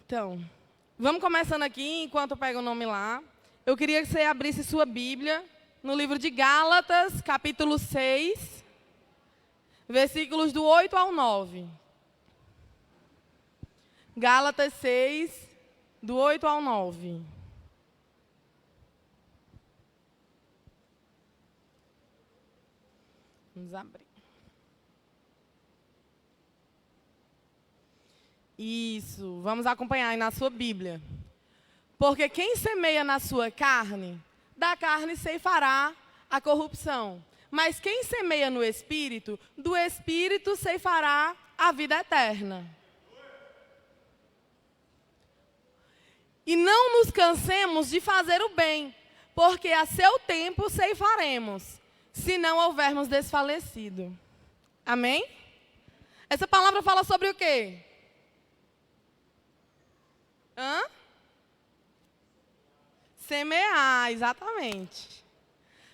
Então, vamos começando aqui, enquanto eu pego o nome lá. Eu queria que você abrisse sua Bíblia no livro de Gálatas, capítulo 6, versículos do 8 ao 9. Gálatas 6, do 8 ao 9. Vamos abrir. Isso, vamos acompanhar aí na sua Bíblia. Porque quem semeia na sua carne, da carne ceifará a corrupção. Mas quem semeia no Espírito, do Espírito ceifará a vida eterna. E não nos cansemos de fazer o bem, porque a seu tempo ceifaremos, se não houvermos desfalecido. Amém? Essa palavra fala sobre o quê? Semear, exatamente.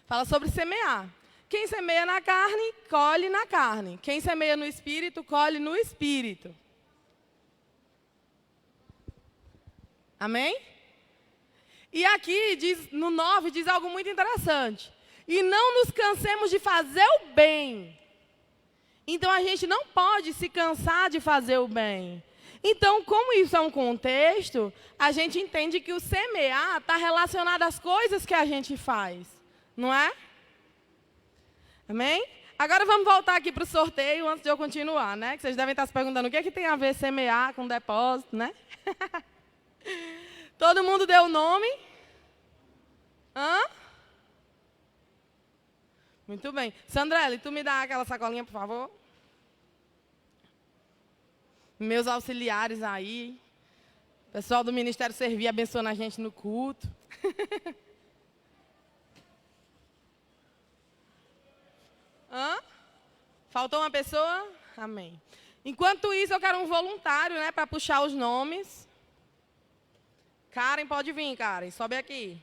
Fala sobre semear. Quem semeia na carne, colhe na carne. Quem semeia no Espírito, colhe no Espírito. Amém? E aqui, no 9, diz algo muito interessante. E não nos cansemos de fazer o bem. Então, a gente não pode se cansar de fazer o bem. Então, como isso é um contexto, a gente entende que o semear está relacionado às coisas que a gente faz. Não é? Amém? Agora vamos voltar aqui para o sorteio antes de eu continuar, né? Que vocês devem estar se perguntando o que é que tem a ver semear com depósito, né? Todo mundo deu o nome? Muito bem. Sandrelli, tu me dá aquela sacolinha, por favor? Meus auxiliares aí. Pessoal do Ministério Servir abençoando a gente no culto. Faltou uma pessoa? Amém. Enquanto isso, eu quero um voluntário, né, para puxar os nomes. Karen, pode vir, Karen. Sobe aqui.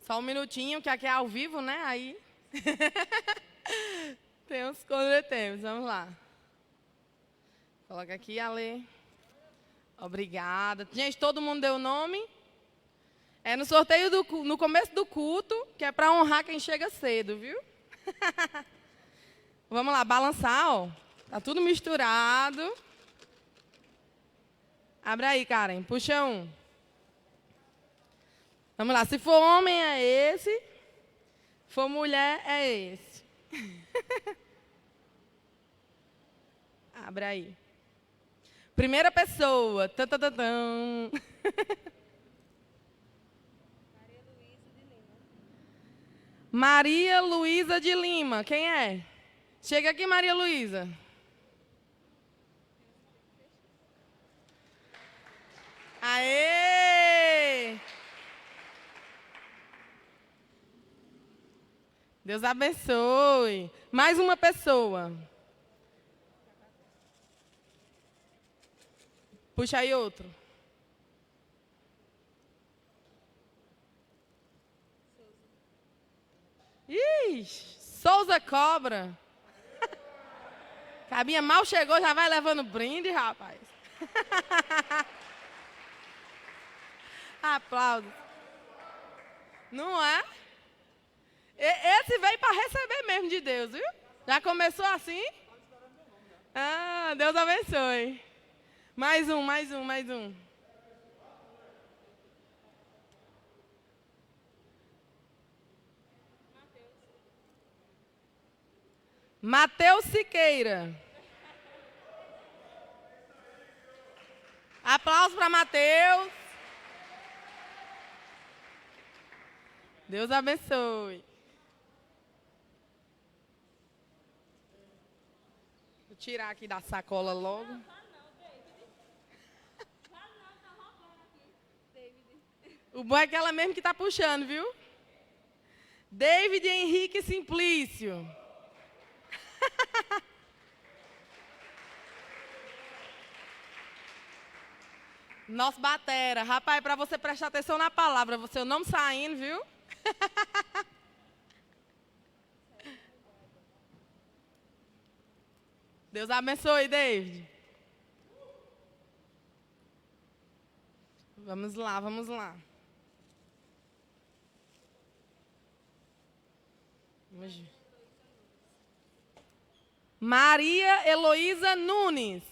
Só um minutinho, que aqui é ao vivo, né? Aí. Tem uns contratempos. Vamos lá. Coloca aqui, Ale. Obrigada. Gente, todo mundo deu o nome? É no sorteio, no começo do culto, que é para honrar quem chega cedo, viu? Vamos lá, balançar, ó. Tá tudo misturado. Abre aí, Karen. Puxa um. Vamos lá, se for homem é esse, se for mulher é esse. Abre aí. Primeira pessoa. Maria Luísa de Lima. Quem é? Chega aqui, Maria Luísa. Aê! Deus abençoe. Mais uma pessoa. Puxa aí outro. Ixi, Souza Cobra. Cabinha mal chegou, já vai levando brinde, rapaz. Aplausos. Não é? Esse veio para receber mesmo de Deus, viu? Já começou assim? Deus abençoe. Mais um. Mateus Siqueira. Aplausos para Mateus. Deus abençoe. Vou tirar aqui da sacola logo. O bom é aquela mesmo que está puxando, viu? David Henrique Simplício. Nosso batera. Rapaz, para você prestar atenção na palavra, você o nome saindo, viu? Deus abençoe, David. Vamos lá, vamos lá. Maria Heloísa Nunes.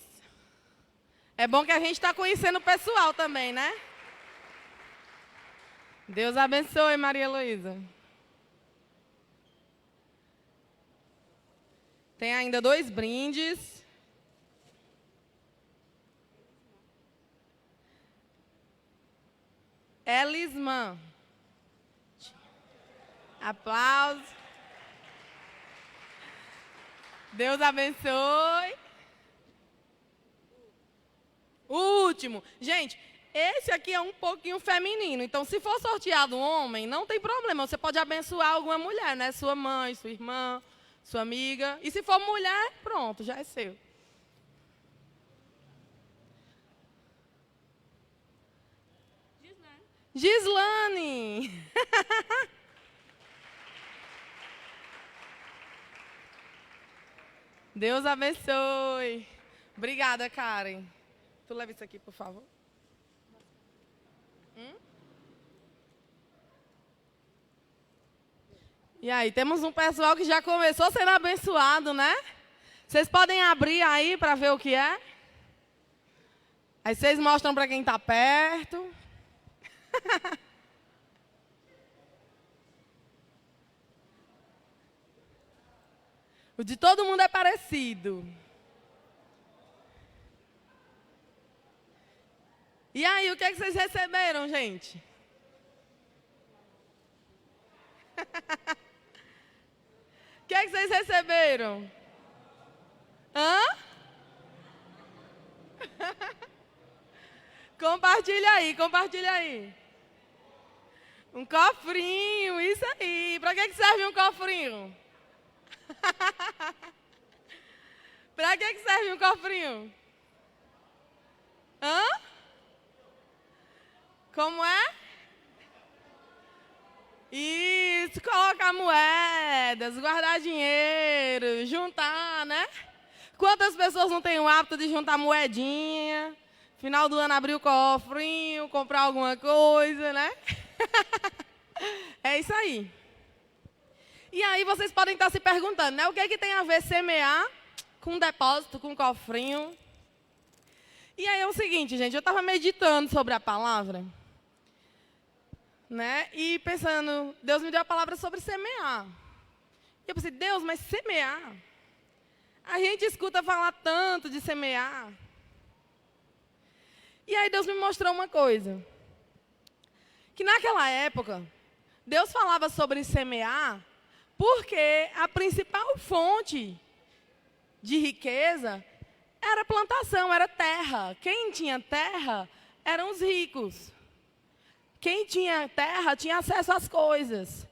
É bom que a gente está conhecendo o pessoal também, né? Deus abençoe, Maria Heloísa. Tem ainda 2 brindes. Elisman. Aplausos. Deus abençoe. O último. Gente, esse aqui é um pouquinho feminino. Então, se for sorteado um homem, não tem problema. Você pode abençoar alguma mulher, né? Sua mãe, sua irmã, sua amiga. E se for mulher, pronto, já é seu. Gislane. Deus abençoe. Obrigada, Karen. Tu leva isso aqui, por favor. E aí, temos um pessoal que já começou sendo abençoado, né? Vocês podem abrir aí para ver o que é? Aí vocês mostram para quem está perto. O de todo mundo é parecido. E aí, o que é que vocês receberam, gente? O que é que vocês receberam? Hã? Compartilha aí, compartilha aí. Um cofrinho, isso aí. Para que serve um cofrinho? Para que serve um cofrinho? Hã? Como é? Isso, colocar moedas, guardar dinheiro, juntar, né? Quantas pessoas não têm o hábito de juntar moedinha? Final do ano abrir o cofrinho, comprar alguma coisa, né? É isso aí. E aí vocês podem estar se perguntando, né? O que é que tem a ver semear com depósito, com cofrinho? E aí é o seguinte, gente, eu estava meditando sobre a palavra, né? E pensando, Deus me deu a palavra sobre semear. E eu pensei, Deus, mas semear? A gente escuta falar tanto de semear. E aí Deus me mostrou uma coisa. Que naquela época, Deus falava sobre semear porque a principal fonte de riqueza era plantação, era terra. Quem tinha terra eram os ricos. Quem tinha terra tinha acesso às coisas.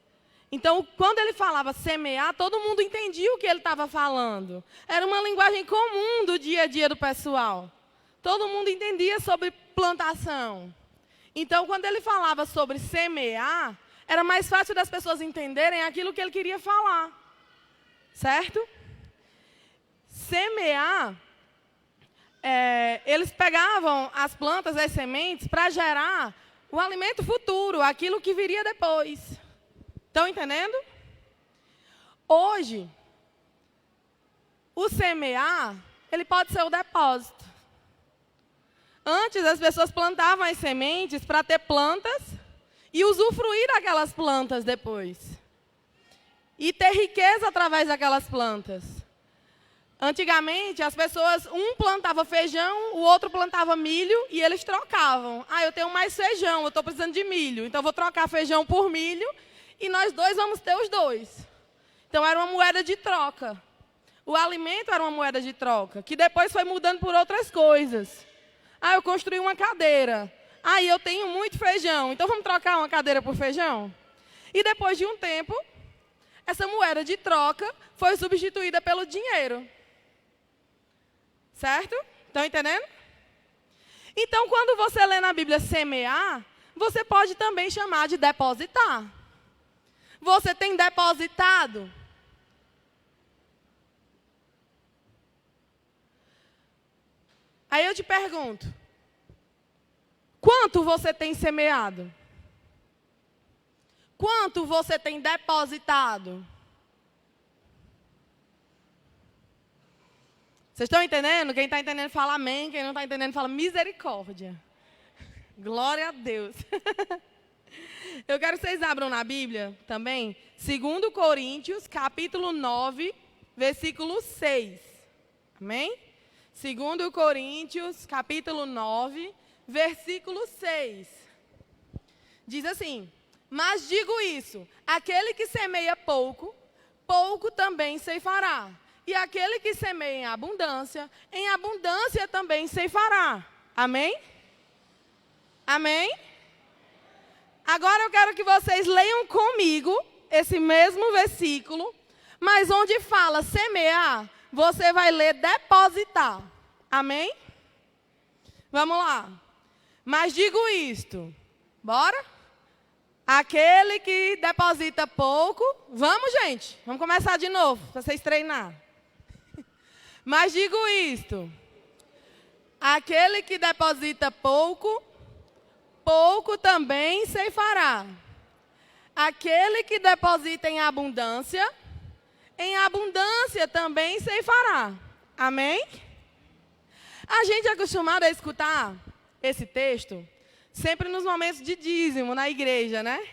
Então, quando ele falava semear, todo mundo entendia o que ele estava falando. Era uma linguagem comum do dia a dia do pessoal. Todo mundo entendia sobre plantação. Então, quando ele falava sobre semear, era mais fácil das pessoas entenderem aquilo que ele queria falar. Certo? Semear, eles pegavam as plantas, as sementes, para gerar o alimento futuro, aquilo que viria depois. Estão entendendo? Hoje, o semear, ele pode ser o depósito. Antes, as pessoas plantavam as sementes para ter plantas e usufruir daquelas plantas depois. E ter riqueza através daquelas plantas. Antigamente, as pessoas, um plantava feijão, o outro plantava milho e eles trocavam. Ah, eu tenho mais feijão, eu estou precisando de milho, então eu vou trocar feijão por milho e nós dois vamos ter os dois. Então, era uma moeda de troca. O alimento era uma moeda de troca, que depois foi mudando por outras coisas. Ah, eu construí uma cadeira. Ah, eu tenho muito feijão, então vamos trocar uma cadeira por feijão? E depois de um tempo, essa moeda de troca foi substituída pelo dinheiro. Certo? Estão entendendo? Então, quando você lê na Bíblia semear, você pode também chamar de depositar. Você tem depositado? Aí eu te pergunto, quanto você tem semeado? Quanto você tem depositado? Vocês estão entendendo? Quem está entendendo fala amém, quem não está entendendo fala misericórdia. Glória a Deus. Eu quero que vocês abram na Bíblia também, 2 Coríntios, capítulo 9, versículo 6. Amém? 2 Coríntios, capítulo 9, versículo 6. Diz assim: mas digo isso, aquele que semeia pouco, pouco também ceifará. E aquele que semeia em abundância também ceifará. Amém? Amém? Agora eu quero que vocês leiam comigo esse mesmo versículo, mas onde fala semear, você vai ler depositar. Amém? Vamos lá. Mas digo isto. Bora? Aquele que deposita pouco. Vamos, gente. Vamos começar de novo, para vocês treinar. Mas digo isto. Aquele que deposita pouco, pouco também ceifará. Aquele que deposita em abundância também ceifará. Amém? A gente é acostumado a escutar esse texto sempre nos momentos de dízimo na igreja, né?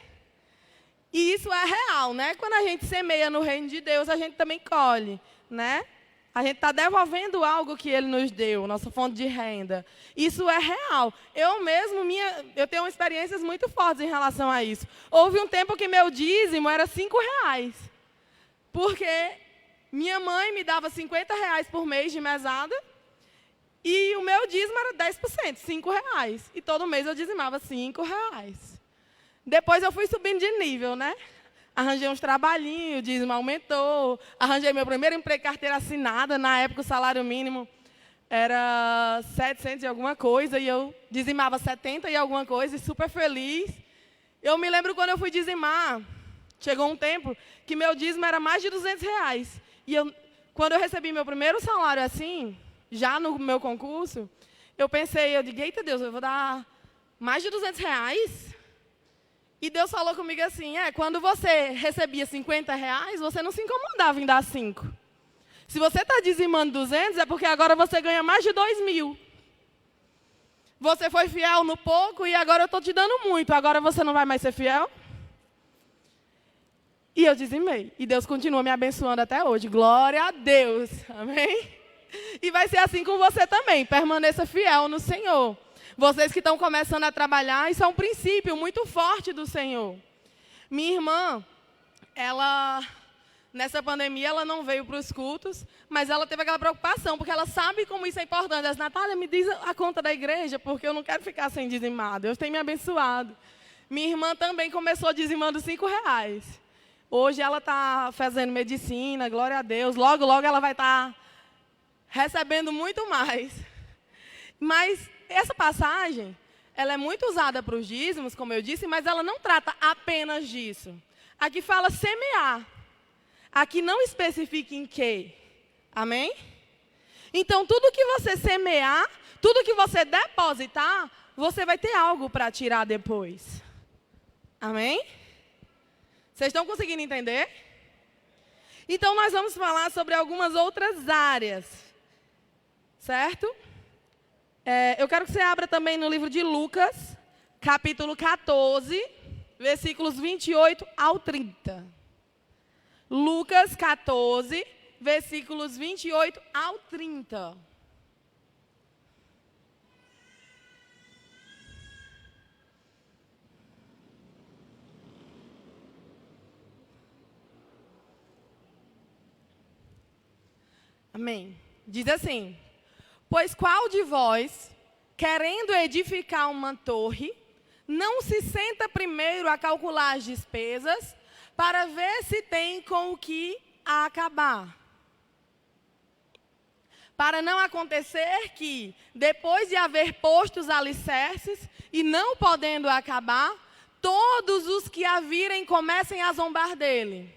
E isso é real, né? Quando a gente semeia no reino de Deus, a gente também colhe, né? A gente está devolvendo algo que Ele nos deu, nossa fonte de renda. Isso é real. Eu mesmo, eu tenho experiências muito fortes em relação a isso. Houve um tempo que meu dízimo era R$5. Porque minha mãe me dava R$50 por mês de mesada. E o meu dízimo era 10%, R$5. E todo mês eu dizimava R$5. Depois eu fui subindo de nível, né? Arranjei uns trabalhinhos, o dízimo aumentou. Arranjei meu primeiro emprego, carteira assinada. Na época o salário mínimo era 700 e alguma coisa. E eu dizimava 70 e alguma coisa, e super feliz. Eu me lembro quando eu fui dizimar, chegou um tempo que meu dízimo era mais de R$200. E quando eu recebi meu primeiro salário assim, já no meu concurso, eu digo, eita Deus, eu vou dar mais de R$200? E Deus falou comigo assim, quando você recebia R$50, você não se incomodava em dar 5. Se você está dizimando 200, é porque agora você ganha mais de 2.000. Você foi fiel no pouco e agora eu estou te dando muito. Agora você não vai mais ser fiel? E eu dizimei. E Deus continua me abençoando até hoje. Glória a Deus. Amém? E vai ser assim com você também. Permaneça fiel no Senhor. Vocês que estão começando a trabalhar, isso é um princípio muito forte do Senhor. Minha irmã, nessa pandemia, ela não veio para os cultos, mas ela teve aquela preocupação, porque ela sabe como isso é importante. Ela disse, Natália, me diz a conta da igreja, porque eu não quero ficar sem dizimar. Deus tem me abençoado. Minha irmã também começou dizimando R$5. Hoje ela está fazendo medicina, glória a Deus. Logo, logo ela vai estar recebendo muito mais. Mas essa passagem, ela é muito usada para os dízimos, como eu disse, mas ela não trata apenas disso. Aqui fala semear. Aqui não especifica em quê. Amém? Então, tudo que você semear, tudo que você depositar, você vai ter algo para tirar depois. Amém? Vocês estão conseguindo entender? Então, nós vamos falar sobre algumas outras áreas. Certo? Eu quero que você abra também no livro de Lucas, capítulo 14, versículos 28 ao 30. Lucas 14, versículos 28 ao 30. Amém. Diz assim: pois qual de vós, querendo edificar uma torre, não se senta primeiro a calcular as despesas, para ver se tem com o que acabar? para não acontecer que, depois de haver posto os alicerces e não podendo acabar, todos os que a virem comecem a zombar dele,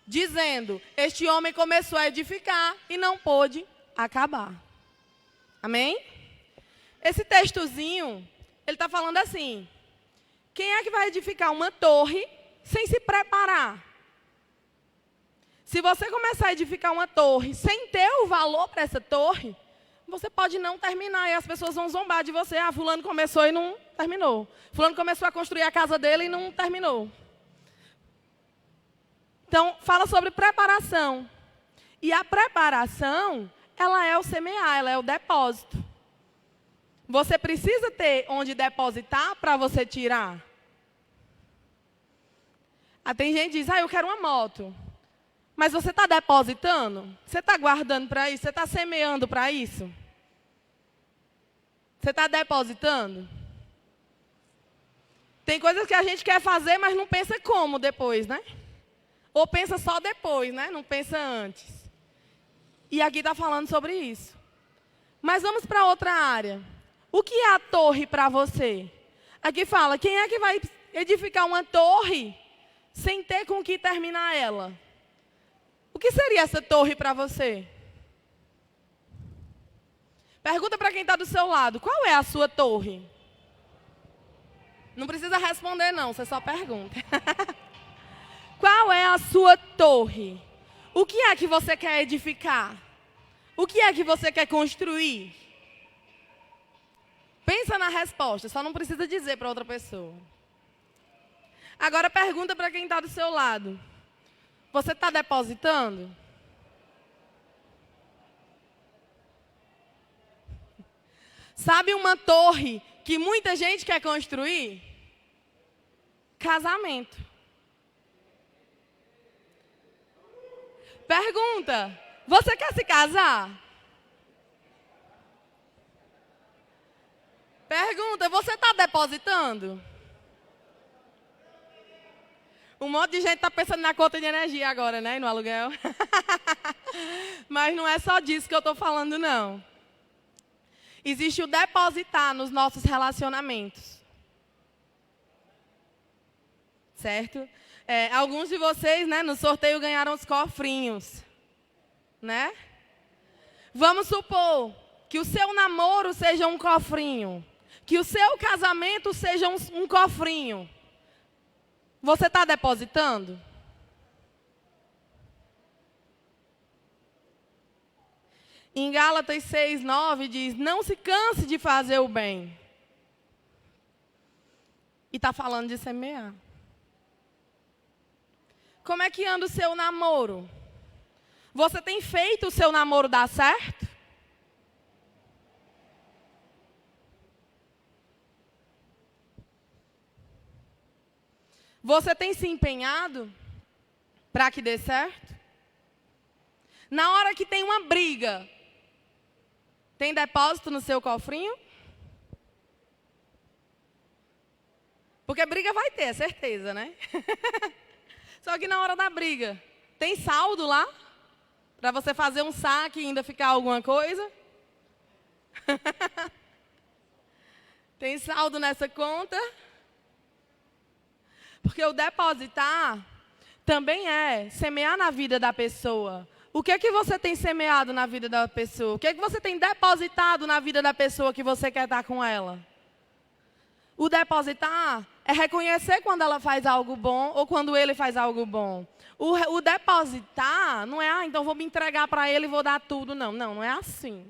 dizendo: este homem começou a edificar e não pôde acabar. Amém? Esse textozinho, ele está falando assim: quem é que vai edificar uma torre sem se preparar? Se você começar a edificar uma torre sem ter o valor para essa torre, você pode não terminar e as pessoas vão zombar de você. Ah, fulano começou e não terminou. Fulano começou a construir a casa dele e não terminou. Então, fala sobre preparação. E a preparação, ela é o semear, ela é o depósito. Você precisa ter onde depositar para você tirar. Tem gente que diz: eu quero uma moto. Mas você está depositando? Você está guardando para isso? Você está semeando para isso? Você está depositando? Tem coisas que a gente quer fazer, mas não pensa como depois, né? Ou pensa só depois, né? Não pensa antes. E aqui está falando sobre isso. Mas vamos para outra área. O que é a torre para você? Aqui fala: quem é que vai edificar uma torre sem ter com que terminar ela? O que seria essa torre para você? Pergunta para quem está do seu lado: qual é a sua torre? Não precisa responder não, você só pergunta. Qual é a sua torre? O que é que você quer edificar? O que é que você quer construir? Pensa na resposta, só não precisa dizer para outra pessoa. Agora pergunta para quem está do seu lado: você está depositando? Sabe uma torre que muita gente quer construir? Casamento. Pergunta: você quer se casar? Pergunta: você está depositando? Um monte de gente está pensando na conta de energia agora, né? E no aluguel. Mas não é só disso que eu estou falando, não. Existe o depositar nos nossos relacionamentos. Certo? Alguns de vocês, né, no sorteio ganharam os cofrinhos. Né? Vamos supor que o seu namoro seja um cofrinho. Que o seu casamento seja um cofrinho. Você está depositando? Em Gálatas 6:9 diz: não se canse de fazer o bem. E está falando de semear. Como é que anda o seu namoro? Você tem feito o seu namoro dar certo? Você tem se empenhado para que dê certo? Na hora que tem uma briga, tem depósito no seu cofrinho? Porque briga vai ter, é certeza, né? Só que na hora da briga, tem saldo lá? Para você fazer um saque e ainda ficar alguma coisa? Tem saldo nessa conta? Porque o depositar também é semear na vida da pessoa. O que é que você tem semeado na vida da pessoa? O que é que você tem depositado na vida da pessoa que você quer estar com ela? O depositar é reconhecer quando ela faz algo bom ou quando ele faz algo bom. O depositar não é: então vou me entregar para ele e vou dar tudo. Não, não é assim.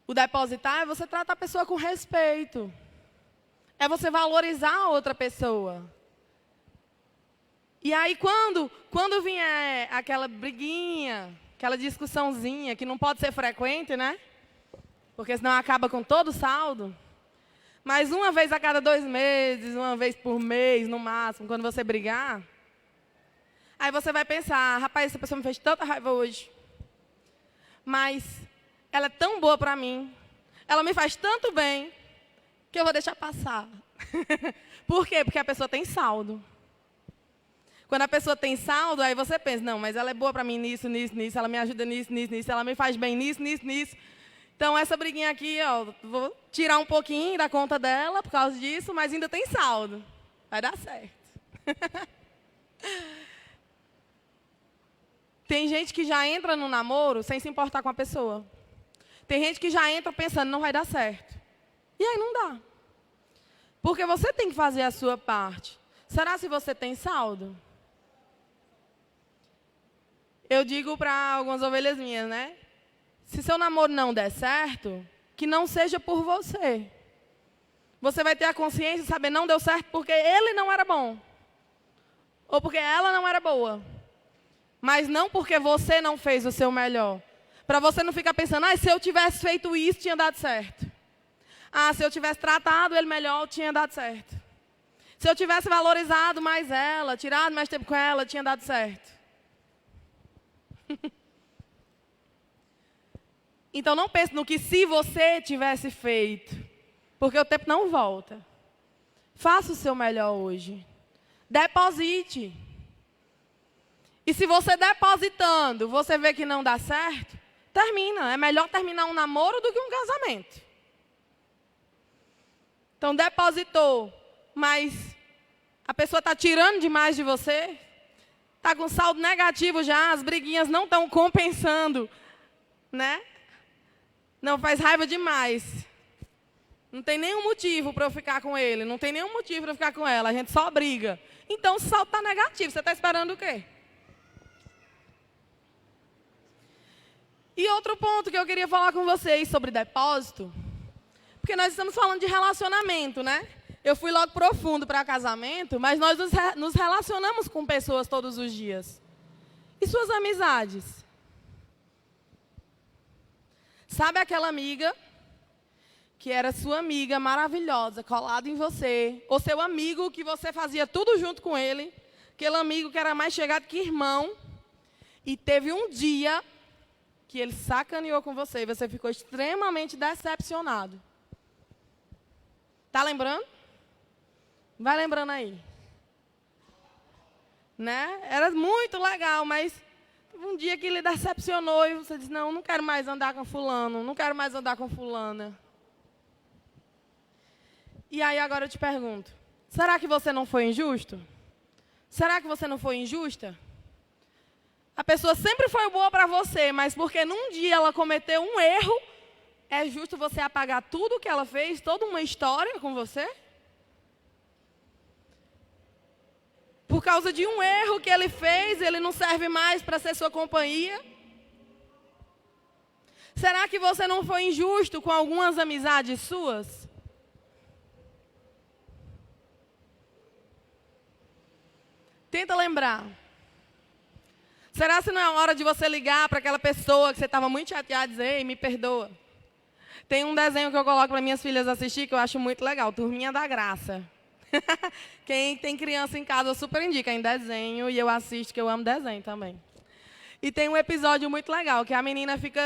O depositar é você tratar a pessoa com respeito. É você valorizar a outra pessoa. E aí, quando vier aquela briguinha, aquela discussãozinha, que não pode ser frequente, né? Porque senão acaba com todo o saldo. Mas uma vez a cada 2 meses, uma vez por mês, no máximo, quando você brigar, aí você vai pensar: rapaz, essa pessoa me fez tanta raiva hoje. Mas ela é tão boa para mim, ela me faz tanto bem, que eu vou deixar passar. Por quê? Porque a pessoa tem saldo. Quando a pessoa tem saldo, aí você pensa, não, mas ela é boa para mim nisso, nisso, nisso, ela me ajuda nisso, nisso, nisso, ela me faz bem nisso, nisso, nisso. Então, essa briguinha aqui, ó, vou tirar um pouquinho da conta dela por causa disso, mas ainda tem saldo. Vai dar certo. Tem gente que já entra no namoro sem se importar com a pessoa. Tem gente que já entra pensando, não vai dar certo. E aí não dá. Porque você tem que fazer a sua parte. Será se você tem saldo? Eu digo para algumas ovelhas minhas, né? Se seu namoro não der certo, que não seja por você. Você vai ter a consciência de saber não deu certo porque ele não era bom. Ou porque ela não era boa. Mas não porque você não fez o seu melhor. Para você não ficar pensando, se eu tivesse feito isso, tinha dado certo. Se eu tivesse tratado ele melhor, tinha dado certo. Se eu tivesse valorizado mais ela, tirado mais tempo com ela, tinha dado certo. Então não pense no que se você tivesse feito. Porque o tempo não volta. Faça o seu melhor hoje. Deposite. E se você depositando, você vê que não dá certo, termina. É melhor terminar um namoro do que um casamento. Então, depositou, mas a pessoa está tirando demais de você, está com saldo negativo já, as briguinhas não estão compensando, né? Não, faz raiva demais. Não tem nenhum motivo para eu ficar com ele, não tem nenhum motivo para eu ficar com ela, a gente só briga. Então, o saldo está negativo, você está esperando o quê? E outro ponto que eu queria falar com vocês sobre depósito, porque nós estamos falando de relacionamento, né? Eu fui logo profundo para casamento, mas nós nos relacionamos com pessoas todos os dias. E suas amizades? Sabe aquela amiga que era sua amiga maravilhosa, colada em você, ou seu amigo que você fazia tudo junto com ele, aquele amigo que era mais chegado que irmão, e teve um dia que ele sacaneou com você e você ficou extremamente decepcionado. Tá lembrando? Vai lembrando aí. Né? Era muito legal, mas um dia que ele decepcionou e você disse, não quero mais andar com fulano, não quero mais andar com fulana. E aí agora eu te pergunto, será que você não foi injusto? Será que você não foi injusta? A pessoa sempre foi boa para você, mas porque num dia ela cometeu um erro, é justo você apagar tudo que ela fez, toda uma história com você? Por causa de um erro que ele fez, ele não serve mais para ser sua companhia? Será que você não foi injusto com algumas amizades suas? Tenta lembrar. Será que não é hora de você ligar para aquela pessoa que você estava muito chateado e dizer, ei, me perdoa? Tem um desenho que eu coloco para minhas filhas assistir que eu acho muito legal, Turminha da Graça. Quem tem criança em casa, eu super indico, é em desenho, e eu assisto, que eu amo desenho também. E tem um episódio muito legal, que a menina fica,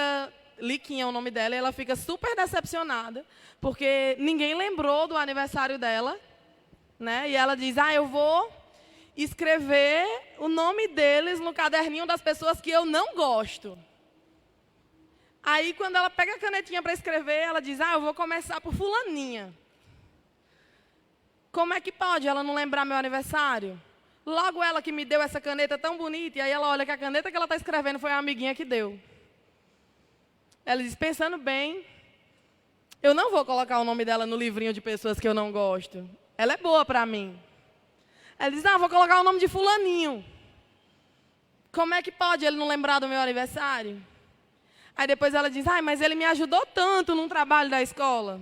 Liquinha é o nome dela, e ela fica super decepcionada, porque ninguém lembrou do aniversário dela, né? E ela diz, eu vou escrever o nome deles no caderninho das pessoas que eu não gosto. Aí, quando ela pega a canetinha para escrever, ela diz, eu vou começar por fulaninha. Como é que pode ela não lembrar meu aniversário? Logo ela que me deu essa caneta tão bonita, e aí ela olha que a caneta que ela está escrevendo foi a amiguinha que deu. Ela diz, pensando bem, eu não vou colocar o nome dela no livrinho de pessoas que eu não gosto. Ela é boa para mim. Ela diz, vou colocar o nome de fulaninho. Como é que pode ele não lembrar do meu aniversário? Aí depois ela diz, mas ele me ajudou tanto num trabalho da escola.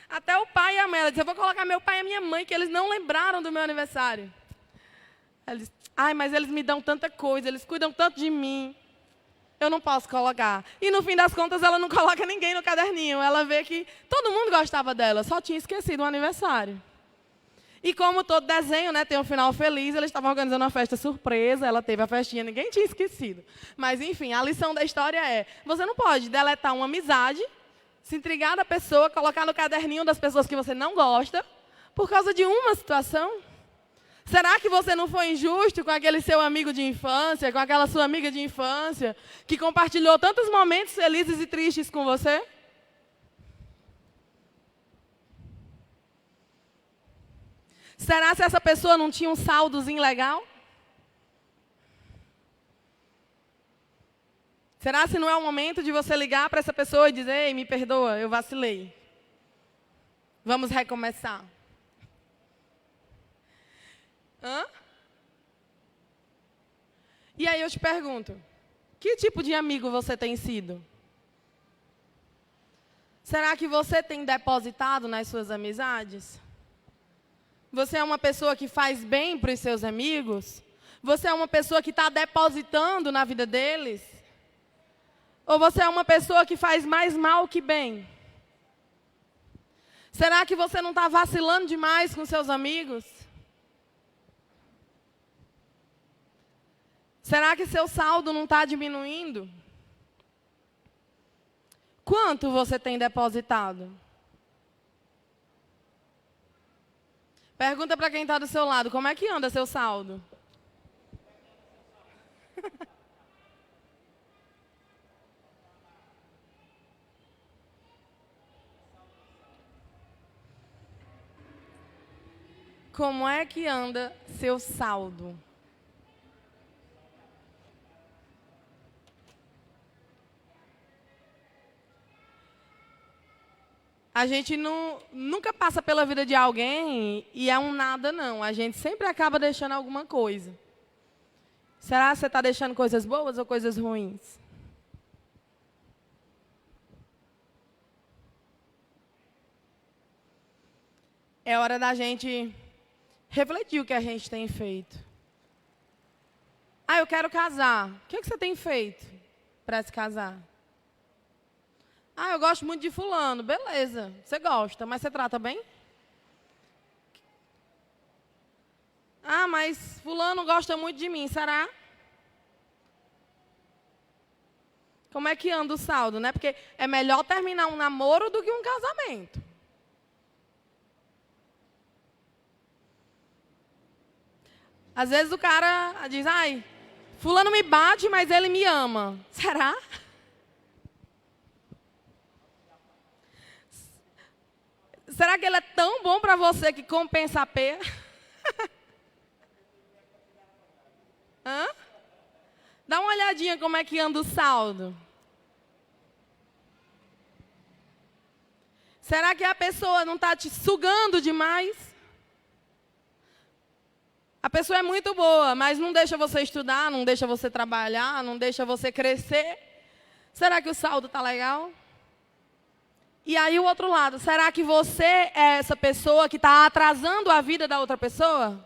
Até o pai e a mãe, ela diz, eu vou colocar meu pai e a minha mãe, que eles não lembraram do meu aniversário. Ela diz, mas eles me dão tanta coisa, eles cuidam tanto de mim. Eu não posso colocar. E no fim das contas, ela não coloca ninguém no caderninho. Ela vê que todo mundo gostava dela, só tinha esquecido o aniversário. E como todo desenho, né, tem um final feliz, eles estavam organizando uma festa surpresa, ela teve a festinha, ninguém tinha esquecido. Mas, enfim, a lição da história é, você não pode deletar uma amizade, se intrigar da pessoa, colocar no caderninho das pessoas que você não gosta, por causa de uma situação. Será que você não foi injusto com aquele seu amigo de infância, com aquela sua amiga de infância, que compartilhou tantos momentos felizes e tristes com você? Será que essa pessoa não tinha um saldozinho legal? Será se não é o momento de você ligar para essa pessoa e dizer, ei, me perdoa, eu vacilei. Vamos recomeçar. Hã? E aí eu te pergunto, que tipo de amigo você tem sido? Será que você tem depositado nas suas amizades? Você é uma pessoa que faz bem para os seus amigos? Você é uma pessoa que está depositando na vida deles? Ou você é uma pessoa que faz mais mal que bem? Será que você não está vacilando demais com seus amigos? Será que seu saldo não está diminuindo? Quanto você tem depositado? Pergunta para quem está do seu lado, como é que anda seu saldo? Como é que anda seu saldo? A gente nunca passa pela vida de alguém e é um nada, não. A gente sempre acaba deixando alguma coisa. Será que você está deixando coisas boas ou coisas ruins? É hora da gente refletir o que a gente tem feito. Ah, eu quero casar. O que você tem feito para se casar? Ah, eu gosto muito de fulano. Beleza, você gosta, mas você trata bem? Ah, mas fulano gosta muito de mim, será? Como é que anda o saldo, né? Porque é melhor terminar um namoro do que um casamento. Às vezes o cara diz, ai, fulano me bate, mas ele me ama. Será? Será que ele é tão bom para você que compensa a pena? Hã? Dá uma olhadinha como é que anda o saldo. Será que a pessoa não está te sugando demais? A pessoa é muito boa, mas não deixa você estudar, não deixa você trabalhar, não deixa você crescer. Será que o saldo está legal? E aí o outro lado, será que você é essa pessoa que está atrasando a vida da outra pessoa?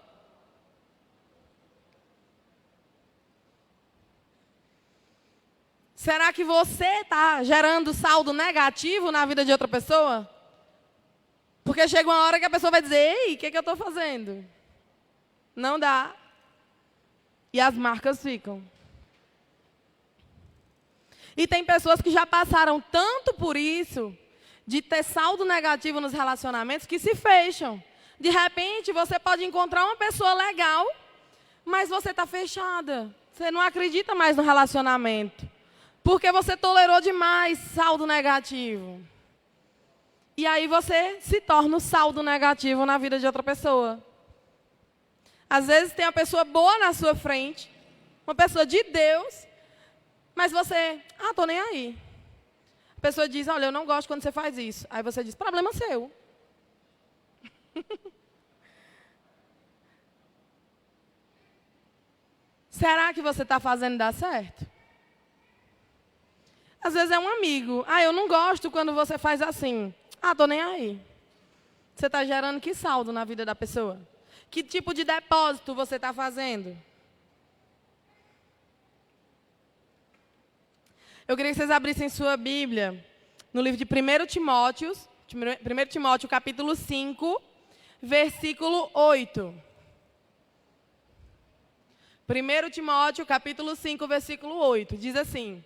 Será que você está gerando saldo negativo na vida de outra pessoa? Porque chega uma hora que a pessoa vai dizer, ei, o que eu estou fazendo? Não dá. E as marcas ficam. E tem pessoas que já passaram tanto por isso, de ter saldo negativo nos relacionamentos, que se fecham. De repente, você pode encontrar uma pessoa legal, mas você está fechada. Você não acredita mais no relacionamento. Porque você tolerou demais saldo negativo. E aí você se torna o saldo negativo na vida de outra pessoa. Às vezes tem uma pessoa boa na sua frente, uma pessoa de Deus, mas você, estou nem aí. A pessoa diz, olha, eu não gosto quando você faz isso. Aí você diz, problema seu. Será que você está fazendo dar certo? Às vezes é um amigo. Eu não gosto quando você faz assim. Estou nem aí. Você está gerando que saldo na vida da pessoa? Que tipo de depósito você está fazendo? Eu queria que vocês abrissem sua Bíblia no livro de 1 Timóteo, capítulo 5, versículo 8. 1 Timóteo, capítulo 5, versículo 8. Diz assim,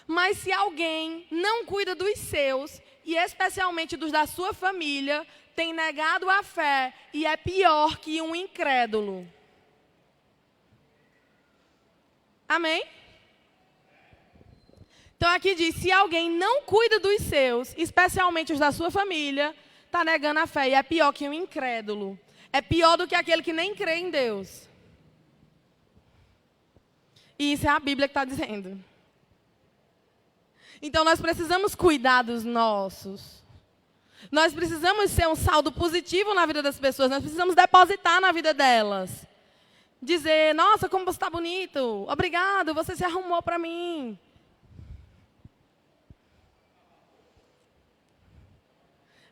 mas se alguém não cuida dos seus, e especialmente dos da sua família, tem negado a fé e é pior que um incrédulo. Amém? Então aqui diz, se alguém não cuida dos seus, especialmente os da sua família, está negando a fé. E é pior que um incrédulo. É pior do que aquele que nem crê em Deus. E isso é a Bíblia que está dizendo. Então nós precisamos cuidar dos nossos. Nós precisamos ser um saldo positivo na vida das pessoas. Nós precisamos depositar na vida delas. Dizer, nossa, como você está bonito. Obrigado, você se arrumou para mim.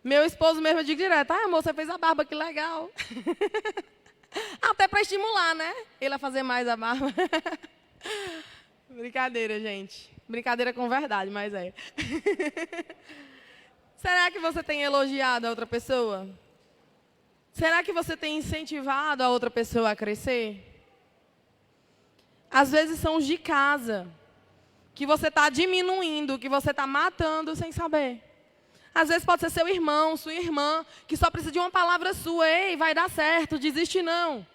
Meu esposo mesmo, eu digo direto, amor, você fez a barba, que legal. Até para estimular, né? Ele a fazer mais a barba. Brincadeira, gente. Brincadeira com verdade, mas é. Será que você tem elogiado a outra pessoa? Será que você tem incentivado a outra pessoa a crescer? Às vezes são os de casa, que você está diminuindo, que você está matando sem saber. Às vezes pode ser seu irmão, sua irmã, que só precisa de uma palavra sua. Ei, vai dar certo, desiste não.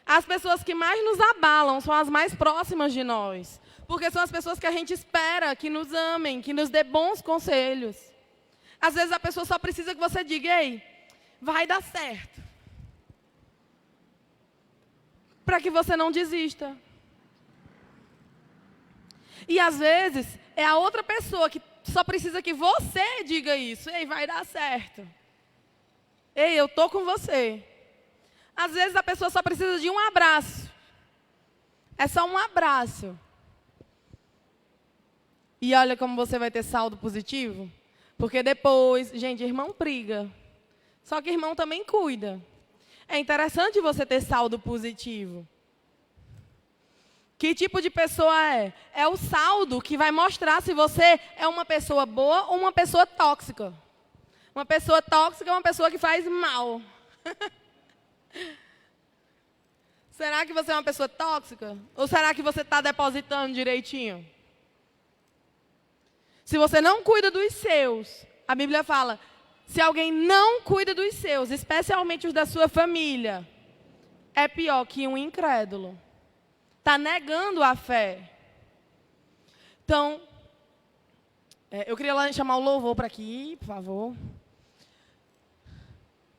As pessoas que mais nos abalam são as mais próximas de nós. Porque são as pessoas que a gente espera que nos amem, que nos dê bons conselhos. Às vezes a pessoa só precisa que você diga, ei, vai dar certo. Para que você não desista. E às vezes é a outra pessoa que só precisa que você diga isso. Ei, vai dar certo. Ei, eu estou com você. Às vezes a pessoa só precisa de um abraço. É só um abraço. E olha como você vai ter saldo positivo. Porque depois, gente, irmão briga. Só que irmão também cuida. É interessante você ter saldo positivo. Que tipo de pessoa é? É o saldo que vai mostrar se você é uma pessoa boa ou uma pessoa tóxica. Uma pessoa tóxica é uma pessoa que faz mal. Será que você é uma pessoa tóxica? Ou será que você está depositando direitinho? Se você não cuida dos seus, a Bíblia fala, se alguém não cuida dos seus, especialmente os da sua família, é pior que um incrédulo. Está negando a fé. Então, eu queria chamar o louvor para aqui, por favor.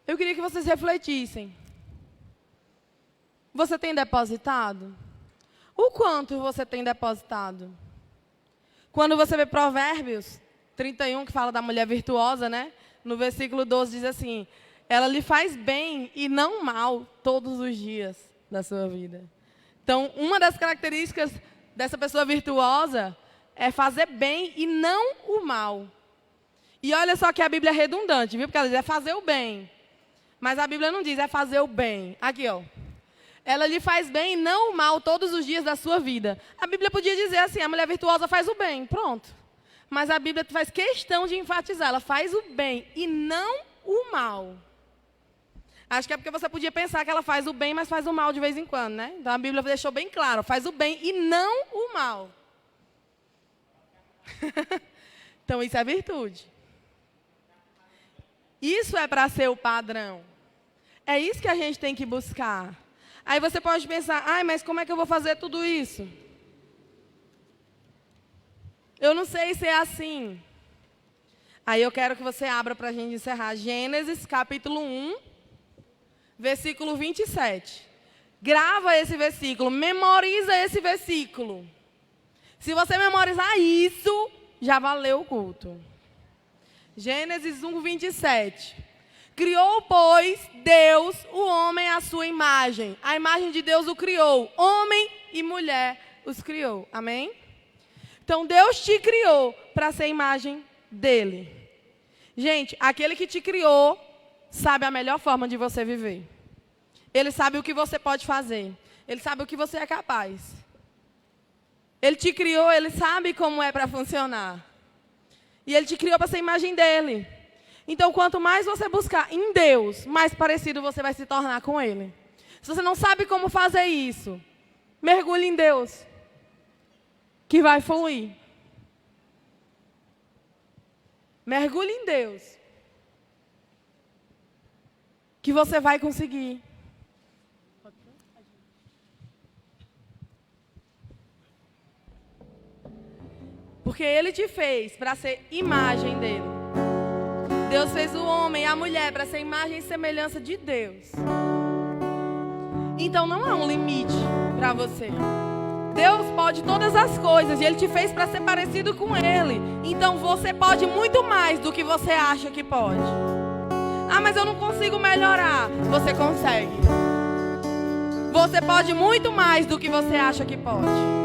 Eu queria que vocês refletissem. Você tem depositado? O quanto você tem depositado? Quando você vê Provérbios 31, que fala da mulher virtuosa, né? No versículo 12 diz assim, ela lhe faz bem e não mal todos os dias da sua vida. Então, uma das características dessa pessoa virtuosa é fazer bem e não o mal. E olha só que a Bíblia é redundante, viu? Porque ela diz, é fazer o bem. Mas a Bíblia não diz, é fazer o bem. Aqui, ó. Ela lhe faz bem e não o mal todos os dias da sua vida. A Bíblia podia dizer assim, a mulher virtuosa faz o bem, pronto. Mas a Bíblia faz questão de enfatizar, ela faz o bem e não o mal. Acho que é porque você podia pensar que ela faz o bem, mas faz o mal de vez em quando, né? Então a Bíblia deixou bem claro, faz o bem e não o mal. Então isso é virtude. Isso é para ser o padrão. É isso que a gente tem que buscar. Aí você pode pensar, mas como é que eu vou fazer tudo isso? Eu não sei se é assim. Aí eu quero que você abra para a gente encerrar. Gênesis capítulo 1, versículo 27. Grava esse versículo, memoriza esse versículo. Se você memorizar isso, já valeu o culto. Gênesis 1, 27. Criou, pois, Deus o homem à sua imagem. A imagem de Deus o criou. Homem e mulher os criou. Amém? Então, Deus te criou para ser a imagem dele. Gente, aquele que te criou sabe a melhor forma de você viver. Ele sabe o que você pode fazer. Ele sabe o que você é capaz. Ele te criou, ele sabe como é para funcionar. E ele te criou para ser a imagem dele. Então, quanto mais você buscar em Deus, mais parecido você vai se tornar com ele. Se você não sabe como fazer isso, mergulhe em Deus, que vai fluir. Mergulhe em Deus, que você vai conseguir. Porque Ele te fez para ser imagem dEle. Deus fez o homem e a mulher para ser imagem e semelhança de Deus. Então não há um limite para você. Deus pode todas as coisas e Ele te fez para ser parecido com Ele. Então você pode muito mais do que você acha que pode. Ah, mas eu não consigo melhorar. Você consegue. Você pode muito mais do que você acha que pode.